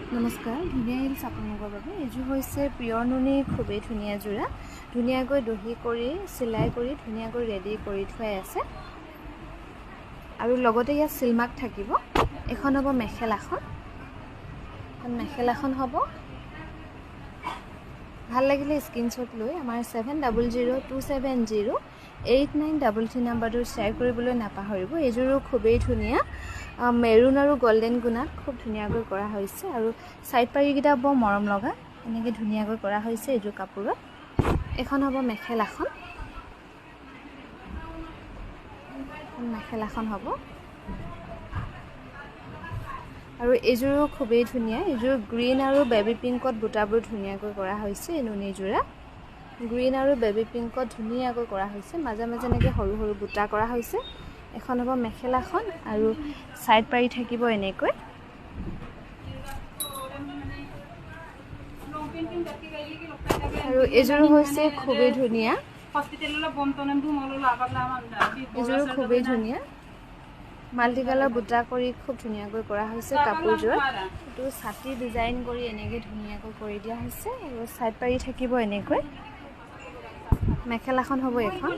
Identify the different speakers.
Speaker 1: নমস্কাৰ ধুনীয়া হিলছ আপোনালোকৰ বাবে এইযোৰ হৈছে পিয়ৰ নুনি খুবেই ধুনীয়া যোৰা ধুনীয়াকৈ দহি কৰি চিলাই কৰি ধুনীয়াকৈ ৰেডি কৰি থোৱাই আছে আৰু লগতে ইয়াত সিলমাক থাকিব এখন হ'ব মেখেলাখন হ'ব ভাল লাগিলে স্ক্ৰীনশ্বট লৈ আমাৰ 7002708933 নম্বৰটো শ্বেয়াৰ কৰিবলৈ নাপাহৰিব এইযোৰো খুবেই ধুনীয়া মেৰুন আৰু গোল্ডেন গুণাত খুব ধুনীয়াকৈ কৰা হৈছে আৰু সাইড পাৰিকিটা বৰ মৰম লগা এনেকৈ ধুনীয়াকৈ কৰা হৈছে এইযোৰ কাপোৰত এখন হ'ব মেখেলাখন হ'ব আৰু এইযোৰো খুবেই ধুনীয়া এইযোৰ গ্ৰীন আৰু বেবি পিংকত বুটাবোৰ ধুনীয়াকৈ কৰা হৈছে এই নুনি যোৰা গ্ৰীন আৰু বেবি পিংকত ধুনীয়াকৈ কৰা হৈছে মাজে মাজে এনেকৈ সৰু সৰু বুটা কৰা হৈছে এখন হ'ব মেখেলাখন আৰু সাইড পাৰি থাকিব এনেকৈ আৰু এইযোৰ হৈছে খুবেই ধুনীয়া এইযোৰ খুবেই ধুনীয়া মাল্টি কালাৰ বুটা কৰি খুব ধুনীয়াকৈ কৰা হৈছে কাপোৰযোৰত এইটো ছাতি ডিজাইন কৰি এনেকৈ ধুনীয়াকৈ কৰি দিয়া হৈছে আৰু সাইড পাৰি থাকিব এনেকৈ মেখেলাখন হ'ব এখন